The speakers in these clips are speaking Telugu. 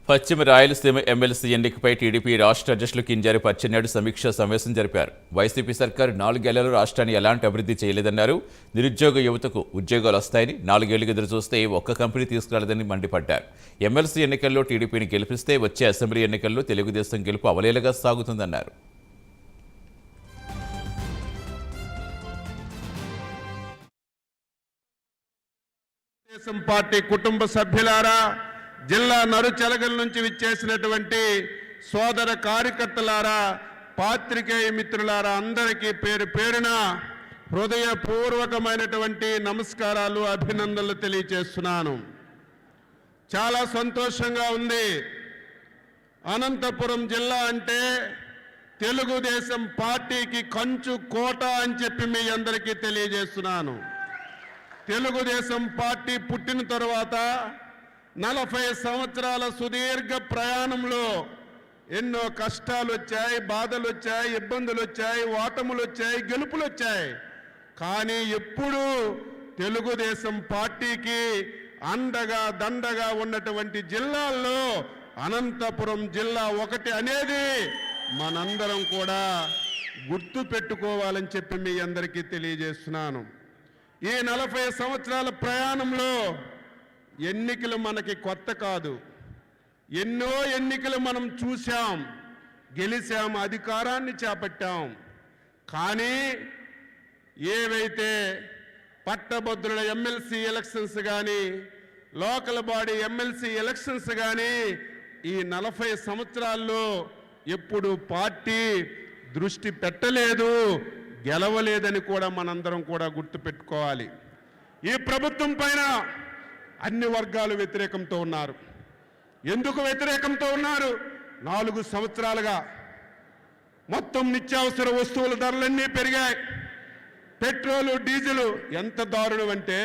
పశ్చిమ రాయలసీమ ఎమ్మెల్సీ ఎన్నికపై టీడీపీ రాష్ట్ర అధ్యక్షులు కింజారి పచ్చెన్నాయుడు సమీక్షా సమావేశం జరిపారు. వైసీపీ సర్కారు 4 ఏళ్లలో రాష్ట్రాన్ని ఎలాంటి అభివృద్ధి చేయలేదన్నారు. నిరుద్యోగ యువతకు ఉద్యోగాలు వస్తాయని 4 ఏళ్లు ఎదురు చూస్తే ఒక్క కంపెనీ తీసుకురాలేదని మండిపడ్డారు. ఎమ్మెల్సీ ఎన్నికల్లో టీడీపీని గెలిపిస్తే వచ్చే అసెంబ్లీ ఎన్నికల్లో తెలుగుదేశం గెలుపు అవలేలగా సాగుతుందన్నారు. తెలుగుదేశం పార్టీ కుటుంబ సభ్యులారా, జిల్లా నరుచెలగల నుంచి విచ్చేసినటువంటి సోదర కార్యకర్తలారా, పాత్రికేయ మిత్రులారా, అందరికీ పేరు పేరున హృదయపూర్వకమైనటువంటి నమస్కారాలు, అభినందనలు తెలియజేస్తున్నాను. చాలా సంతోషంగా ఉంది. అనంతపురం జిల్లా అంటే తెలుగుదేశం పార్టీకి కంచు కోట అని చెప్పి మీ అందరికీ తెలియజేస్తున్నాను. తెలుగుదేశం పార్టీ పుట్టిన తరువాత 40 సంవత్సరాల సుదీర్ఘ ప్రయాణంలో ఎన్నో కష్టాలు వచ్చాయి, బాధలు వచ్చాయి, ఇబ్బందులు వచ్చాయి, ఓటములు వచ్చాయి, గెలుపులు వచ్చాయి. కానీ ఎప్పుడూ తెలుగుదేశం పార్టీకి అండగా దండగా ఉన్నటువంటి జిల్లాల్లో అనంతపురం జిల్లా ఒకటి అనేది మనందరం కూడా గుర్తు పెట్టుకోవాలని చెప్పి మీ అందరికీ తెలియజేస్తున్నాను. ఈ 40 సంవత్సరాల ప్రయాణంలో ఎన్నికలు మనకి కొత్త కాదు. ఎన్నో ఎన్నికలు మనం చూశాం, గెలిచాం, అధికారాన్ని చేపట్టాం. కానీ ఏవైతే పట్టభద్రుల ఎమ్మెల్సీ ఎలక్షన్స్ కానీ, లోకల్ బాడీ ఎమ్మెల్సీ ఎలక్షన్స్ కానీ ఈ 40 సంవత్సరాల్లో ఎప్పుడు పార్టీ దృష్టి పెట్టలేదు, గెలవలేదని కూడా మనందరం కూడా గుర్తుపెట్టుకోవాలి. ఈ ప్రభుత్వం పైన అన్ని వర్గాలు వ్యతిరేకంతో ఉన్నారు. ఎందుకు వ్యతిరేకంతో ఉన్నారు? 4 సంవత్సరాలుగా మొత్తం నిత్యావసర వస్తువుల ధరలన్నీ పెరిగాయి. పెట్రోలు, డీజిలు ఎంత దారుణం అంటే,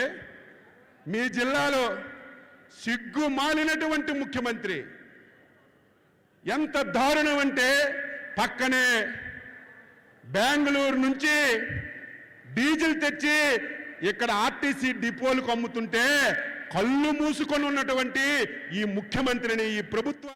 మీ జిల్లాలో సిగ్గు మాలినటువంటి ముఖ్యమంత్రి ఎంత దారుణం అంటే, పక్కనే బెంగళూరు నుంచి డీజిల్ తెచ్చి ఇక్కడ ఆర్టీసీ డిపోలకు అమ్ముతుంటే కళ్ళు మూసుకొని ఉన్నటువంటి ఈ ముఖ్యమంత్రిని ఈ ప్రభుత్వం